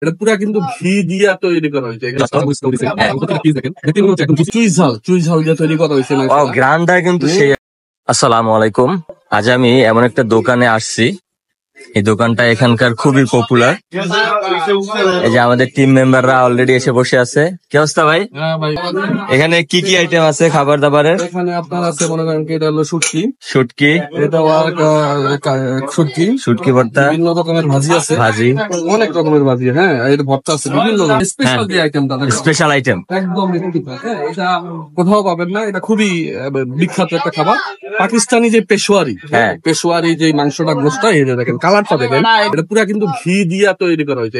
এটা পুরা কিন্তু ঘি দিয়া তৈরি করা হয়েছে। চুই ঝাল দিয়ে তৈরি করা হয়েছে। গ্রানটা কিন্তু সেই। আসসালামু আলাইকুম। আজ আমি এমন একটা দোকানে আসছি, এই দোকানটা এখানকার খুবই পপুলার। এই যে আমাদের টিম মেম্বাররা অলরেডি এসে বসে আছে। কি অবস্থা ভাই? এখানে কি কি আইটেম আছে খাবার দাবারের? এখানে আপনার আছে মনে করেন কি, এটা হলো শুটকি, এটা শুটকি ভর্তা, বিভিন্ন রকমের ভাজি আছে, অনেক রকমের ভাজি। হ্যাঁ, এর ভর্তা আছে বিভিন্ন স্পেশাল যে আইটেমটা, স্পেশাল আইটেম একদম এটা কোথাও পাবেন না। এটা খুবই বিখ্যাত একটা খাবার। পাকিস্তানি যে পেশোয়ারি যে মাংসটা, গোশটা, এই যে দেখেন কালারটা দেখেন, এটা পুরা কিন্তু ঘি দিয়া তৈরি করা হয়েছে।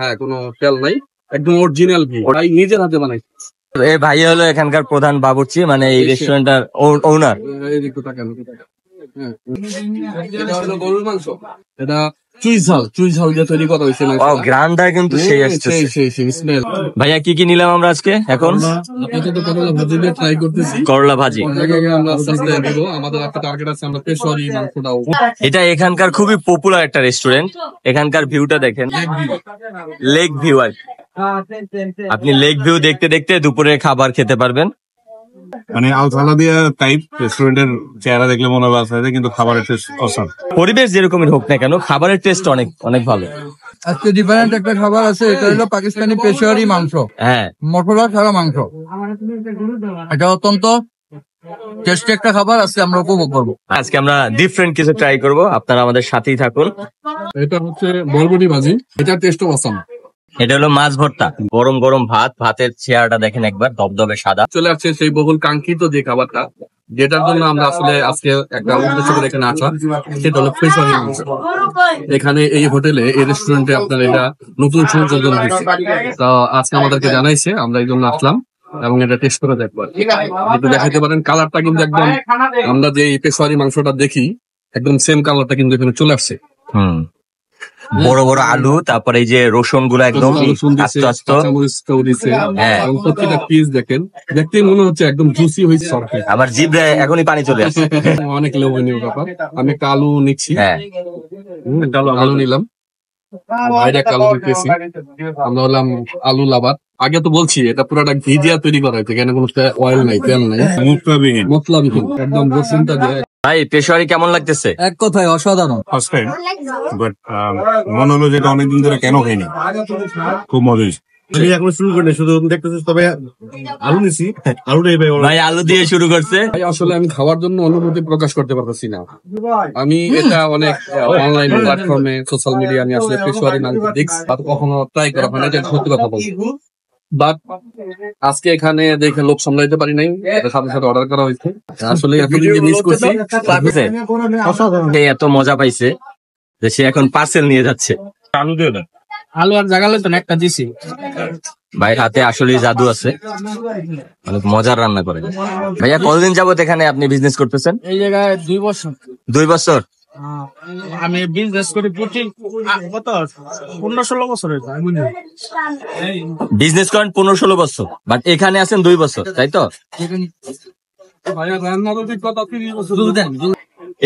হ্যাঁ, কোনো তেল নাই, একদম অরিজিনাল ঘি, ভাই নিজের হাতে বানাইছে। এই ভাই হলো এখানকার প্রধান বাবুর্চি, মানে এই রেস্টুরেন্টের ওনার। এটা হলো গরুর মাংস, এটা চুই ঝাল দিয়ে তৈরি করা হয়েছে। গ্রানটা কিন্তু সেই আসছে। স্মেল। ভাইয়া কি কি নিলাম আমরা আজকে? এখন করলা ভাজি দিয়ে ট্রাই করতেছি। করলা ভাজি আমরা আস্তে আস্তে দিব। আমাদের একটা টার্গেট আছে, আমরা পেশোয়ারি মাংসটাও। এটা এখানকার খুবই পপুলার একটা রেস্টুরেন্ট। এখানকার ভিউটা দেখেন, লেক ভিউ। আর আপনি লেক ভিউ দেখতে দেখতে দুপুরে খাবার খেতে পারবেন। মানে আলসালা দিয়া টাইপ রেস্টুরেন্টের চেহারা দেখলে মনে হয়, কিন্তু খাবারের টেস্ট অসাম। পরিবেশ যেরকমই হোক না কেন, খাবারের টেস্ট অনেক অনেক ভালো। আজকে ডিফারেন্ট একটা খাবার আছে, এটা হলো পাকিস্তানি পেশোয়ারি মাংস। হ্যাঁ, মশলা ছাড়া মাংস। এটা অত্যন্ত টেস্টি একটা খাবার, আজকে আমরা উপভোগ করবো। আজকে আমরা ডিফারেন্ট কিছু ট্রাই করব, আপনারা আমাদের সাথেই থাকুন। এটা হচ্ছে বরবটি ভাজি, এটা টেস্ট অসাম। এটা হলো মাছ ভর্তা, গরম গরম ভাত, ভাতের চেহারাটা দেখেন একবার, দবদবে সাদা। চলে আসছে সেই বহুল কাঙ্ক্ষিত যে খাবারটা, যেটার জন্য আমরা আসলে আজকে একটা উদ্দেশ্য করে এখানে আসা, সেটা হলো পেশোয়ারি মাংস। এখানে এই হোটেলে, এই রেস্টুরেন্টে আপনার এটা নতুন সংযোজন হয়েছে, তো আজকে আমাদেরকে জানাইছে, আমরা এই জন্য আসলাম এবং এটা টেস্ট করে দেখবো। একটু দেখাতে পারেন, কালারটা কিন্তু একদম আমরা যে পেশোয়ারি মাংসটা দেখি, একদম সেম কালারটা কিন্তু এখানে চলে আসছে। বড় বড় আলু, তারপরে এই যে রসুন গুলো একদম প্রত্যেকটা পিস দেখেন, দেখতেই মনে হচ্ছে একদম জুসি হয়েছে। আবার জিভে এখনই পানি চলে আসে। অনেক লোভনীয় ব্যাপার। আমি একটা আলু নিচ্ছি। আলু নিলাম, বাইরে একটা আলু নিতেছি। আমরা হলাম আলু লাভার। আগে তো বলছি, এটা পুরাটা ঘি দিয়া তৈরি করা হয়েছে, এখানে কোনো অয়েল নাই, তেল নাই, মশলাবিহীন, একদম রসুনটা দিয়ে। ভাই, পেশোয়ারি কেমন লাগতেছে? এক কথায় অসাধারণ। ফার্স্ট টাইম, বাট মনে হলো যেটা অনেকদিন ধরে কেন খাইনি, খুব মজা হয়েছে। এখন শুরু করে শুধু দেখতেছিস, তবে আলু নিছি, আলুটাই ভাই আলু দিয়ে শুরু করছে। ভাই আসলে আমি খাওয়ার জন্য অনুভূতি প্রকাশ করতে পারতেছি না। আমি এটা অনেক অনলাইন প্ল্যাটফর্মে, সোশ্যাল মিডিয়া আমি আসলে পেশোয়ারি মাংস দেখছি, কখনো ট্রাই করা হয় না, এটা সত্যি কথা বলবো। বাট আজকে এখানে দেখে লোক সামলাইতে পারি নাই, সাথে সাথে অর্ডার করা হয়েছে। আসলে মিস করছি। এত মজা পাইছে যে সে এখন পার্সেল নিয়ে যাচ্ছে। আলু দিয়ে দেন। আলু আর জাগালে তো একটা দিছি। ভাইয়ের হাতে আসলে জাদু আছে, অনেক মজার রান্না করে। ভাইয়া, কতদিন যাবত এখানে আপনি বিজনেস করতেছেন? এই জায়গায় 2 বছর। 2 বছর? আমি বিজনেস করি 15-16 বছর। বিজনেস করেন 15-16 বছর, বাট এখানে আছেন 2 বছর, তাই তো?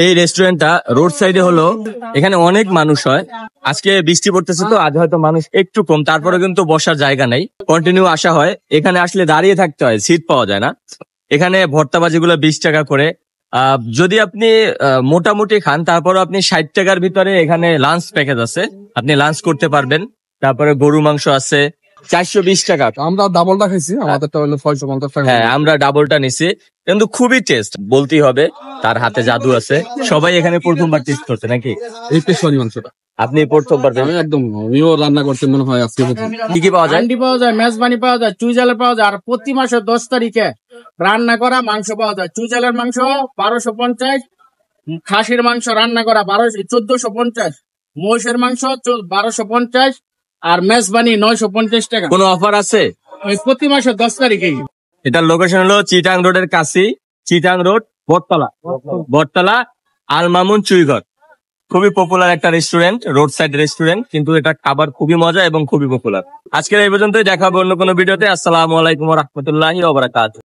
এই রেস্টুরেন্টটা রোড সাইডে হলো, এখানে অনেক মানুষ হয়। আজকে বৃষ্টি পড়তেছে তো আজ হয়তো মানুষ একটু কম, তারপরে কিন্তু বসার জায়গা নাই, কন্টিনিউ আসা হয়। এখানে আসলে দাঁড়িয়ে থাকতে হয়, সিট পাওয়া যায় না। এখানে ভর্তা ভাজিগুলো 20 টাকা করে। যদি আপনি মোটামুটি খান, তারপরে আপনি 60 টাকার ভিতরে এখানে লাঞ্চ প্যাকেজ আছে, আপনি লাঞ্চ করতে পারবেন। তারপরে গরু মাংস আছে 420 টাকা। আমরা ডাবলটা খাইছি, আমাদেরটা হলো 650 টাকা। হ্যাঁ, আমরা ডাবলটা নিছি, কিন্তু খুবই টেস্ট, বলতেই হবে তার হাতে জাদু আছে। সবাই এখানে প্রথমবার টেস্ট করছে নাকি এই পেশোয়ারি মাংসটা? আপনি প্রথমবার? আমি একদম, আমিও রান্না করতে মনে হয় আজকে। কি কি পাওয়া যায়? হান্ডি পাওয়া যায়, মেজবানি পাওয়া যায়, চুইজালে পাওয়া যায়। আর প্রতি মাসের 10 তারিখে রান্না করা মাংস পাওয়া যায়। চুইজালের মাংস 1250, খাসির মাংস রান্না করা 1450, মহিষের মাংস 1250, আর মেজবানি 950 টাকা। কোনো অফার আছে? ওই প্রতি মাসের 10 তারিখে। এটার লোকেশন হলো চিটাং রোডের কাছে, চিটাং রোড, বটতলা, আল মামুন চুইঘর। খুবই পপুলার একটা রেস্টুরেন্ট, রোড সাইড রেস্টুরেন্ট, কিন্তু এটা খাবার খুবই মজা এবং খুবই পপুলার। আজকের এই পর্যন্তই, দেখা হবে অন্য কোনো ভিডিওতে। আসসালামু আলাইকুম ওয়া রাহমাতুল্লাহি ওয়া বারাকাতুহু।